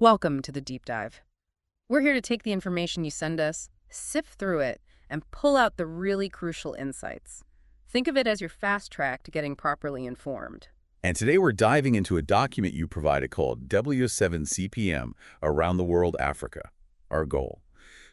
Welcome to the deep dive. We're here to take the information you send us, sift through it, and pull out the really crucial insights. Think of it as your fast track to getting properly informed. And today we're diving into a document you provided called W7 CPM, Around the World Africa. Our goal,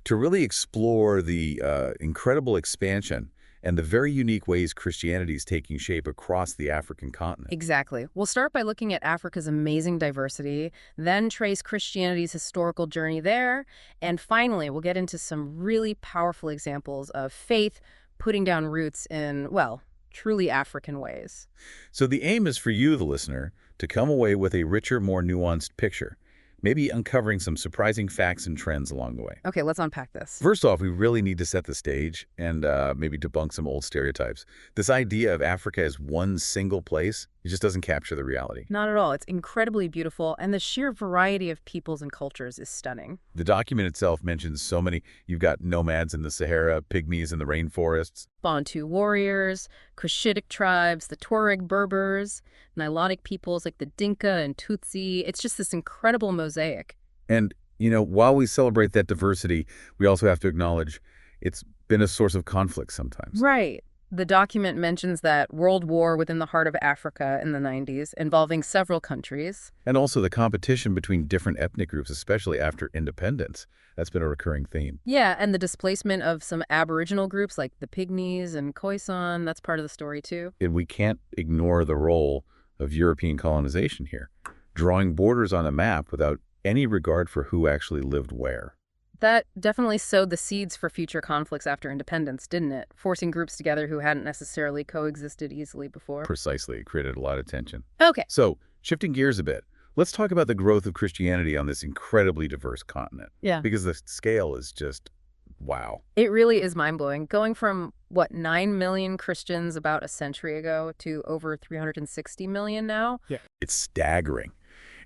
to really explore the incredible expansion and the very unique ways Christianity is taking shape across the African continent. Exactly. We'll start by looking at Africa's amazing diversity, then trace Christianity's historical journey there, and finally we'll get into some really powerful examples of faith putting down roots in, well, truly African ways. So the aim is for you, the listener, to come away with a richer, more nuanced picture, maybe uncovering some surprising facts and trends along the way. Okay, let's unpack this. First off, we really need to set the stage and maybe debunk some old stereotypes. This idea of Africa as one single place, it just doesn't capture the reality. Not at all. It's incredibly beautiful, and the sheer variety of peoples and cultures is stunning. The document itself mentions so many. You've got nomads in the Sahara, pygmies in the rainforests. Bantu warriors, Cushitic tribes, the Tuareg Berbers, Nilotic peoples like the Dinka and Tutsi. It's just this incredible mosaic. And, while we celebrate that diversity, we also have to acknowledge it's been a source of conflict sometimes. Right. The document mentions that world war within the heart of Africa in the 90s, involving several countries. And also the competition between different ethnic groups, especially after independence. That's been a recurring theme. Yeah, and the displacement of some Aboriginal groups like the Pygmies and Khoisan, that's part of the story too. And we can't ignore the role of European colonization here, drawing borders on a map without any regard for who actually lived where. That definitely sowed the seeds for future conflicts after independence, didn't it? Forcing groups together who hadn't necessarily coexisted easily before. Precisely. It created a lot of tension. Okay. So, shifting gears a bit, let's talk about the growth of Christianity on this incredibly diverse continent. Yeah. Because the scale is just, wow. It really is mind-blowing. Going from, 9 million Christians about a century ago to over 360 million now? Yeah. It's staggering.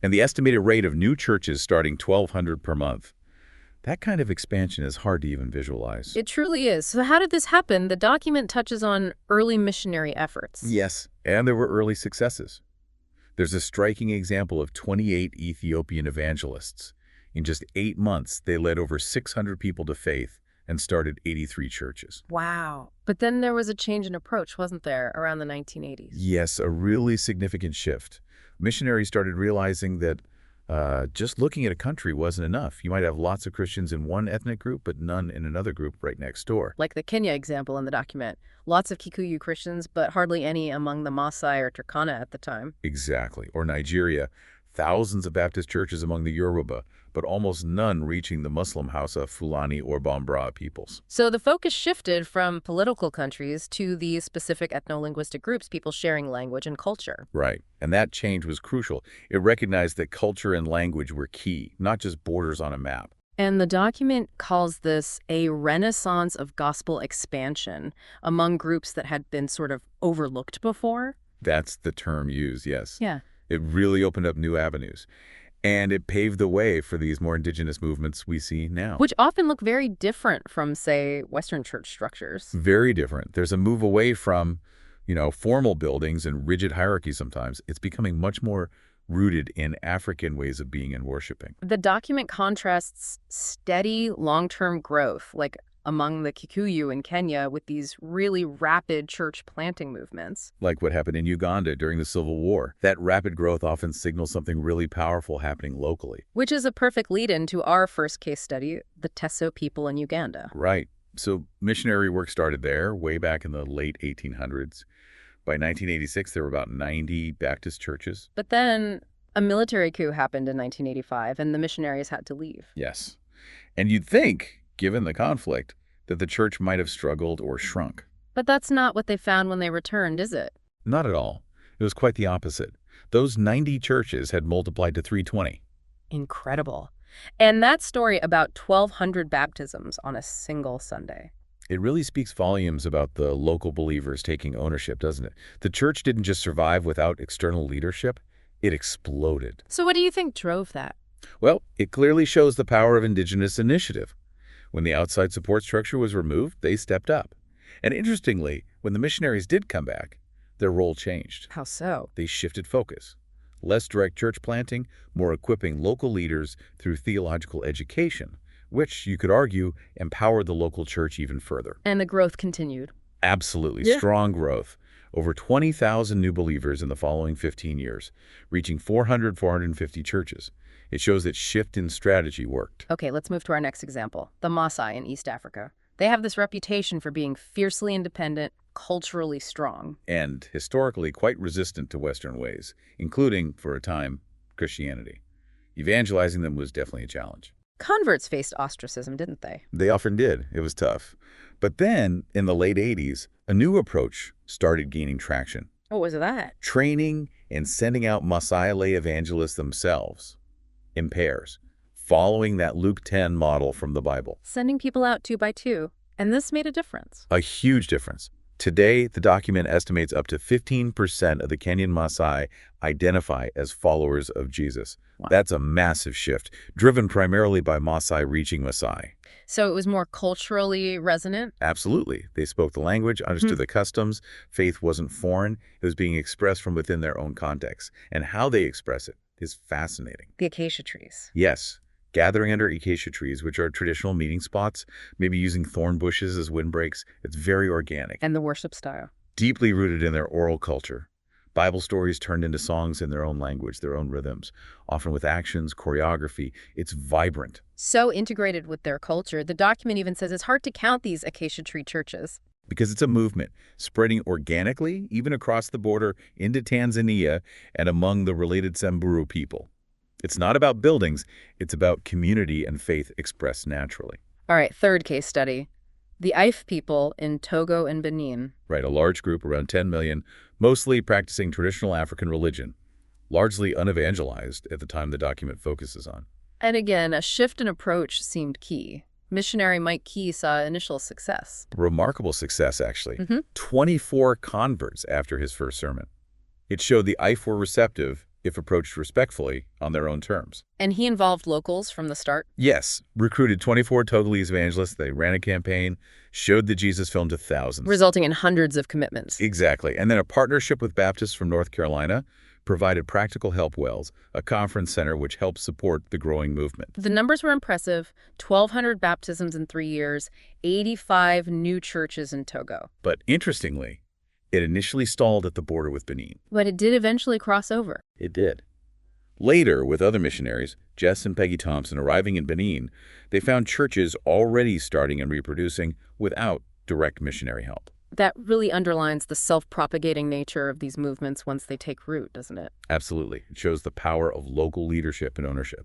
And the estimated rate of new churches starting 1,200 per month. That kind of expansion is hard to even visualize. It truly is. So how did this happen? The document touches on early missionary efforts. Yes, and there were early successes. There's a striking example of 28 Ethiopian evangelists. In just 8 months, they led over 600 people to faith and started 83 churches. Wow. But then there was a change in approach, wasn't there, around the 1980s? Yes, a really significant shift. Missionaries started realizing that just looking at a country wasn't enough. You might have lots of Christians in one ethnic group, but none in another group right next door. Like the Kenya example in the document. Lots of Kikuyu Christians, but hardly any among the Maasai or Turkana at the time. Exactly. Or Nigeria, thousands of Baptist churches among the Yoruba, but almost none reaching the Muslim Hausa, Fulani, or Bambara peoples. So the focus shifted from political countries to these specific ethno-linguistic groups, people sharing language and culture. Right. And that change was crucial. It recognized that culture and language were key, not just borders on a map. And the document calls this a renaissance of gospel expansion among groups that had been sort of overlooked before. That's the term used, yes. Yeah. It really opened up new avenues. And it paved the way for these more indigenous movements we see now. Which often look very different from, say, Western church structures. Very different. There's a move away from, formal buildings and rigid hierarchies sometimes. It's becoming much more rooted in African ways of being and worshiping. The document contrasts steady, long-term growth, like among the Kikuyu in Kenya, with these really rapid church planting movements. Like what happened in Uganda during the Civil War. That rapid growth often signals something really powerful happening locally. Which is a perfect lead-in to our first case study, the Teso people in Uganda. Right. So missionary work started there way back in the late 1800s. By 1986, there were about 90 Baptist churches. But then a military coup happened in 1985, and the missionaries had to leave. Yes. And you'd think, given the conflict, that the church might have struggled or shrunk. But that's not what they found when they returned, is it? Not at all. It was quite the opposite. Those 90 churches had multiplied to 320. Incredible. And that story about 1,200 baptisms on a single Sunday. It really speaks volumes about the local believers taking ownership, doesn't it? The church didn't just survive without external leadership, it exploded. So what do you think drove that? Well, it clearly shows the power of Indigenous initiative. When the outside support structure was removed, they stepped up. And interestingly, when the missionaries did come back, their role changed. How so? They shifted focus. Less direct church planting, more equipping local leaders through theological education, which, you could argue, empowered the local church even further. And the growth continued. Absolutely. Yeah. Strong growth. Over 20,000 new believers in the following 15 years, reaching 450 churches. It shows that shift in strategy worked. Okay, let's move to our next example, the Maasai in East Africa. They have this reputation for being fiercely independent, culturally strong. And historically quite resistant to Western ways, including, for a time, Christianity. Evangelizing them was definitely a challenge. Converts faced ostracism, didn't they? They often did. It was tough. But then, in the late 80s, a new approach started gaining traction. What was that? Training and sending out Maasai lay evangelists themselves in pairs, following that Luke 10 model from the Bible. Sending people out 2 by 2. And this made a difference. A huge difference. Today, the document estimates up to 15% of the Kenyan Maasai identify as followers of Jesus. Wow. That's a massive shift, driven primarily by Maasai reaching Maasai. So it was more culturally resonant? Absolutely. They spoke the language, understood the customs. Faith wasn't foreign. It was being expressed from within their own context. And how they express it is fascinating. The acacia trees. Yes. Gathering under acacia trees, which are traditional meeting spots, maybe using thorn bushes as windbreaks. It's very organic. And the worship style. Deeply rooted in their oral culture. Bible stories turned into songs in their own language, their own rhythms, often with actions, choreography. It's vibrant. So integrated with their culture, the document even says it's hard to count these acacia tree churches. Because it's a movement spreading organically, even across the border into Tanzania and among the related Samburu people. It's not about buildings, it's about community and faith expressed naturally. All right, third case study. The Ife people in Togo and Benin. Right, a large group, around 10 million, mostly practicing traditional African religion, largely unevangelized at the time the document focuses on. And again, a shift in approach seemed key. Missionary Mike Key saw initial success. Remarkable success, actually. 24 converts after his first sermon. It showed the Ife were receptive, if approached respectfully, on their own terms. And he involved locals from the start? Yes, recruited 24 Togolese evangelists. They ran a campaign, showed the Jesus film to thousands. Resulting in hundreds of commitments. Exactly. And then a partnership with Baptists from North Carolina provided Practical Help Wells, a conference center which helped support the growing movement. The numbers were impressive. 1,200 baptisms in 3 years, 85 new churches in Togo. But interestingly, it initially stalled at the border with Benin. But it did eventually cross over. It did. Later, with other missionaries, Jess and Peggy Thompson arriving in Benin, they found churches already starting and reproducing without direct missionary help. That really underlines the self-propagating nature of these movements once they take root, doesn't it? Absolutely. It shows the power of local leadership and ownership.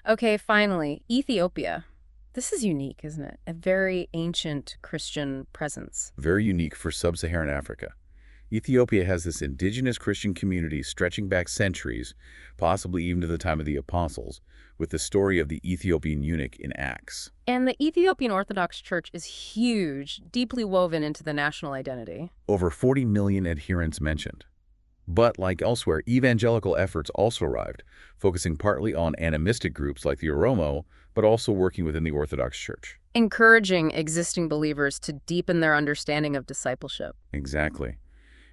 Okay, finally, Ethiopia. This is unique, isn't it? A very ancient Christian presence. Very unique for sub-Saharan Africa. Ethiopia has this indigenous Christian community stretching back centuries, possibly even to the time of the apostles, with the story of the Ethiopian eunuch in Acts. And the Ethiopian Orthodox Church is huge, deeply woven into the national identity. Over 40 million adherents mentioned. But like elsewhere, evangelical efforts also arrived, focusing partly on animistic groups like the Oromo, but also working within the Orthodox Church. Encouraging existing believers to deepen their understanding of discipleship. Exactly.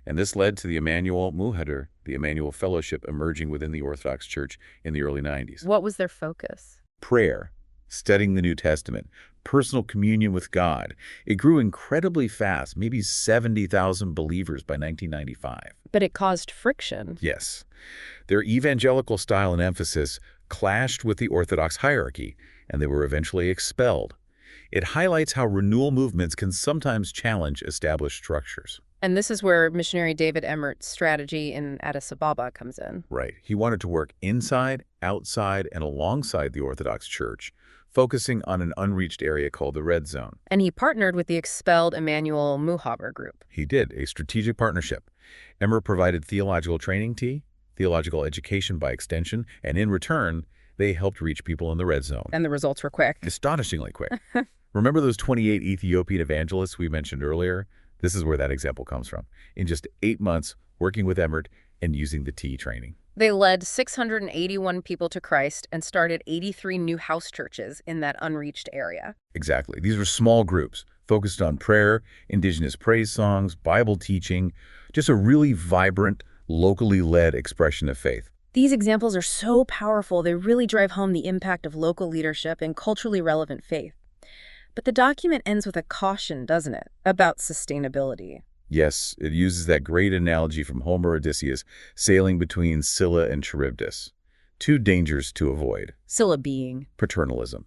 And this led to the Emmanuel Muhadir, the Emmanuel Fellowship, emerging within the Orthodox Church in the early 90s. What was their focus? Prayer, studying the New Testament, personal communion with God. It grew incredibly fast, maybe 70,000 believers by 1995. But it caused friction. Yes. Their evangelical style and emphasis clashed with the Orthodox hierarchy, and they were eventually expelled. It highlights how renewal movements can sometimes challenge established structures. And this is where missionary David Emmert's strategy in Addis Ababa comes in. Right. He wanted to work inside, outside, and alongside the Orthodox Church, focusing on an unreached area called the Red Zone. And he partnered with the expelled Emmanuel Muhadir group. He did, a strategic partnership. Emmert provided theological training theological education by extension, and in return, they helped reach people in the Red Zone. And the results were quick. Astonishingly quick. Remember those 28 Ethiopian evangelists we mentioned earlier? This is where that example comes from. In just 8 months, working with Emmert and using the T training. They led 681 people to Christ and started 83 new house churches in that unreached area. Exactly. These were small groups focused on prayer, indigenous praise songs, Bible teaching, just a really vibrant, locally led expression of faith. These examples are so powerful, they really drive home the impact of local leadership and culturally relevant faith. But the document ends with a caution, doesn't it, about sustainability? Yes, it uses that great analogy from Homer Odysseus sailing between Scylla and Charybdis. Two dangers to avoid. Scylla being. Paternalism.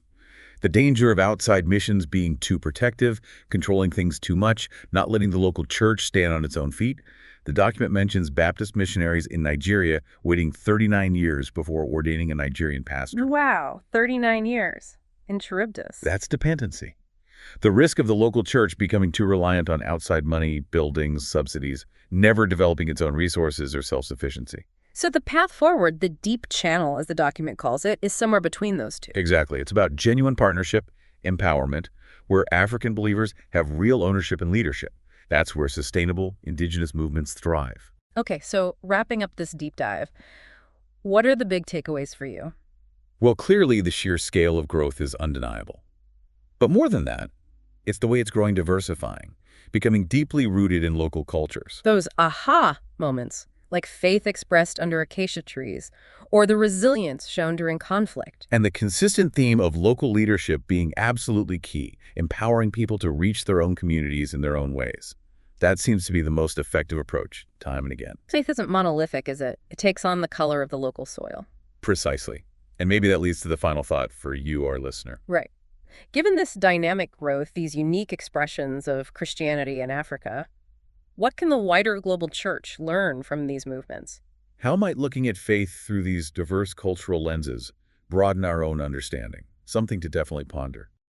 The danger of outside missions being too protective, controlling things too much, not letting the local church stand on its own feet. The document mentions Baptist missionaries in Nigeria waiting 39 years before ordaining a Nigerian pastor. Wow, 39 years. In Charybdis. That's dependency. The risk of the local church becoming too reliant on outside money, buildings, subsidies, never developing its own resources or self-sufficiency. So the path forward, the deep channel, as the document calls it, is somewhere between those two. Exactly. It's about genuine partnership, empowerment, where African believers have real ownership and leadership. That's where sustainable indigenous movements thrive. Okay, so wrapping up this deep dive, what are the big takeaways for you? Well, clearly the sheer scale of growth is undeniable. But more than that, it's the way it's growing diversifying, becoming deeply rooted in local cultures. Those aha moments, like faith expressed under acacia trees, or the resilience shown during conflict. And the consistent theme of local leadership being absolutely key, empowering people to reach their own communities in their own ways. That seems to be the most effective approach, time and again. Faith isn't monolithic, is it? It takes on the color of the local soil. Precisely. And maybe that leads to the final thought for you, our listener. Right. Given this dynamic growth, these unique expressions of Christianity in Africa, what can the wider global church learn from these movements? How might looking at faith through these diverse cultural lenses broaden our own understanding? Something to definitely ponder.